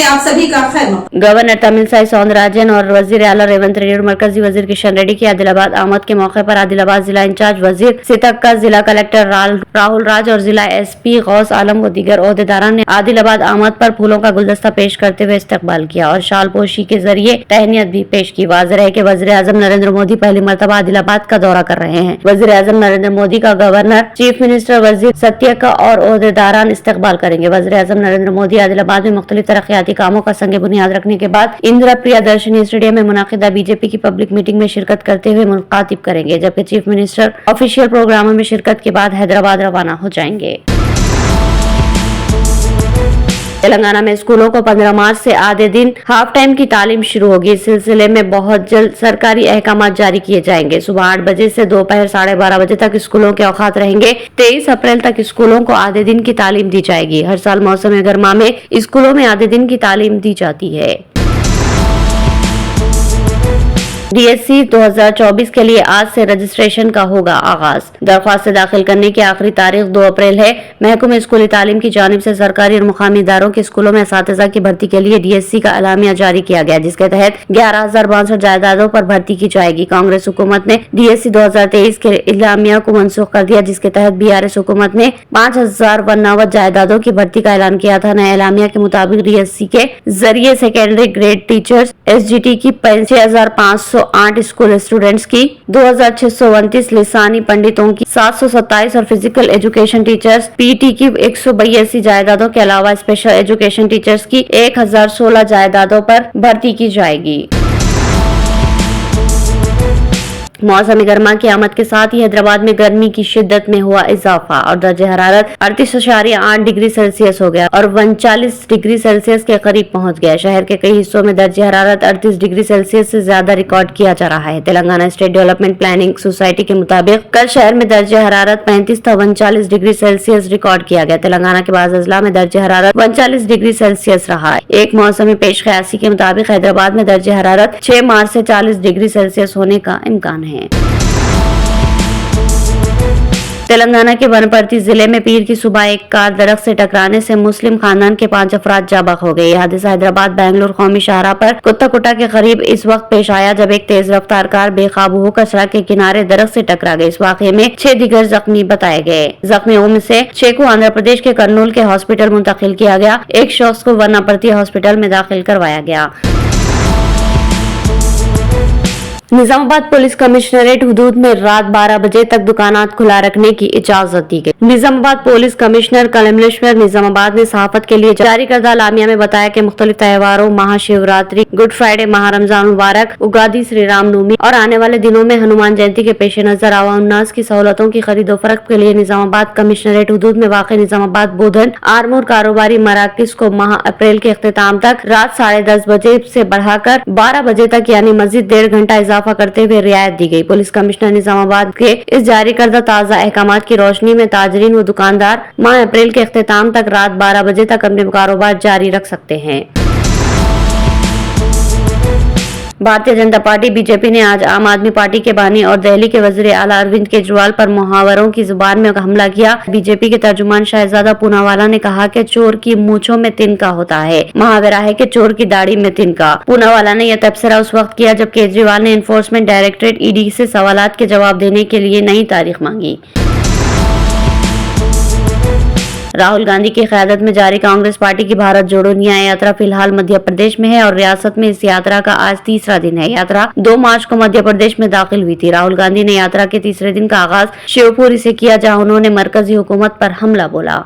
आप सभी का खैर मकदम। गवर्नर तमिलसाई सौंदरराजन और वजीर आला रेवंत रेड्डी और मरकजी वजीर किशन रेड्डी की आदिलाबाद आमद के मौके पर आदिलाबाद जिला इंचार्ज वजीर सितक्का, जिला कलेक्टर राहुल राज और जिला SP गौस आलम व दीगर ओहदेदारान ने आदिलाबाद आमद पर फूलों का गुलदस्ता पेश करते हुए इस्तकबाल किया और शाल पोशी के जरिए तहनीयत भी पेश की। वाज़ेह है कि वज़ीर आज़म नरेंद्र मोदी पहली मरतबा आदिलाबाद का दौरा कर रहे हैं। वज़ीर आज़म नरेंद्र मोदी का गवर्नर, चीफ मिनिस्टर, वजीर सत्यक्का और ओहदेदारान इस्तकबाल करेंगे। वज़ीर आज़म नरेंद्र मोदी आदिलाबाद में मुख्तलिफ तरक्याती कामों का संग बुनियाद रखने के बाद इंदिरा प्रियदर्शनी स्टेडियम में मुनाकिदा BJP की पब्लिक मीटिंग में शिरकत करते हुए मुखातिब करेंगे, जबकि चीफ मिनिस्टर ऑफिशियल प्रोग्रामों में शिरकत के बाद हैदराबाद रवाना हो जाएंगे। तेलंगाना में स्कूलों को 15 मार्च से आधे दिन हाफ टाइम की तालीम शुरू होगी। इस सिलसिले में बहुत जल्द सरकारी अहकाम जारी किए जाएंगे। सुबह 8 बजे से दोपहर 12:30 बजे तक स्कूलों के औकात रहेंगे। 23 अप्रैल तक स्कूलों को आधे दिन की तालीम दी जाएगी। हर साल मौसम गर्मा में स्कूलों में आधे दिन की तालीम दी जाती है। DSC 2024 के लिए आज से रजिस्ट्रेशन का होगा आगाज। दरख्वास्त दाखिल करने की आखिरी तारीख 2 अप्रैल है। महकमे स्कूली तालीम की जानिब से सरकारी और मुकामी इदारों के स्कूलों में असातिज़ा की भर्ती के लिए DSC का एलामिया जारी किया गया, जिसके तहत 11,062 जायदादों पर भर्ती की जाएगी। कांग्रेस हुकूमत ने DSC 2023 के एलामिया को मनसूख कर दिया, जिसके तहत BRS हुकूमत ने 5,059 जायदादों की भर्ती का ऐलान किया था। नए एलामिया के मुताबिक DSC के जरिए सेकेंडरी ग्रेड टीचर्स SGT की 6,508 स्कूल स्टूडेंट्स की 2,629, लिसानी पंडितों की 727 और फिजिकल एजुकेशन टीचर्स PT की 182 जायदादों के अलावा स्पेशल एजुकेशन टीचर्स की 1,016 जायदादों पर भर्ती की जाएगी। मौसम गर्मा की आमद के साथ ही हैदराबाद में गर्मी की शिद्दत में हुआ इजाफा और दर्जे हरारत 38.8 डिग्री सेल्सियस हो गया और 39 डिग्री सेल्सियस के करीब पहुंच गया। शहर के कई हिस्सों में दर्जे हरारत 38 डिग्री सेल्सियस से ज्यादा रिकॉर्ड किया जा रहा है। Telangana state development planning society के मुताबिक कल शहर में दर्जे हरारत 35 था 39 डिग्री सेल्सियस रिकॉर्ड किया गया। तेलंगाना के बाद अजला में दर्जे हरारत 39 डिग्री सेल्सियस रहा। एक मौसमी पेश क़यासी के मुताबिक हैदराबाद में दर्जे हरारत 6 मार्च से 40 डिग्री सेल्सियस होने का इम्कान है। तेलंगाना के वनपर्ती जिले में पीर की सुबह एक कार दरख्त से टकराने से मुस्लिम खानदान के 5 अफराद जाबाक हो गए। यह हादसा हैदराबाद बेंगलुरु कौमी शाहराह पर कुत्ता के करीब इस वक्त पेश आया जब एक तेज रफ्तार कार बेकाबू होकर सड़क के किनारे दरख्त से टकरा गई। इस वाक़े में 6 दिगर जख्मी बताए गए। जख्मियों में से 6 को आंध्र प्रदेश के कर्नूल के हॉस्पिटल मुंतकिल किया गया। एक शख्स को वनपर्ती हॉस्पिटल में दाखिल करवाया गया। निजामाबाद पुलिस कमिश्नरेट हुदूद में रात 12 बजे तक दुकानात खुला रखने की इजाजत दी गई। निजामाबाद पुलिस कमिश्नर कमलेश्वर निजामाबाद ने सहाफत के लिए जारी करदा एलामिया में बताया कि मुख्तलिफ त्योहारों, महाशिवरात्रि, गुड फ्राइडे, माह रमजान मुबारक, उगादी, श्री राम नवमी और आने वाले दिनों में हनुमान जयंती के पेश नजर आवाम की सहूलतों की खरीदो फरोख्त के लिए निजामाबाद कमिश्नरेट हुदूद में वाक़ निजामाबाद बोधन आरमूर कारोबारी मराकज को माह अप्रैल के इख्तिताम तक रात 10:30 बजे से बढ़ाकर 12 बजे तक यानी मजीद 1.5 घंटा इजाफा करते हुए रियायत दी गई। पुलिस कमिश्नर निजामाबाद के इस जारी करदा ताज़ा अहकामात की रोशनी में ताजरीन व दुकानदार माह अप्रैल के इख्तिताम तक रात 12 बजे तक अपने कारोबार जारी रख सकते हैं। भारतीय जनता पार्टी BJP ने आज आम आदमी पार्टी के बानी और दिल्ली के वजीर आला अरविंद केजरीवाल पर मुहावरों की जुबान में हमला किया। BJP के तर्जुमान शहजादा पूनावाला ने कहा कि चोर की मूंछों में तिनका होता है, मुहावरा है कि चोर की दाढ़ी में तिनका। पूनावाला ने यह तबसरा उस वक्त किया जब केजरीवाल ने एनफोर्समेंट डायरेक्टरेट ED से सवालात के जवाब देने के लिए नई तारीख मांगी। राहुल गांधी की क़यादत में जारी कांग्रेस पार्टी की भारत जोड़ो न्याय यात्रा फिलहाल मध्य प्रदेश में है और रियासत में इस यात्रा का आज तीसरा दिन है। यात्रा 2 मार्च को मध्य प्रदेश में दाखिल हुई थी। राहुल गांधी ने यात्रा के तीसरे दिन का आगाज शिवपुरी से किया, जहां उन्होंने मरकजी हुकूमत पर हमला बोला।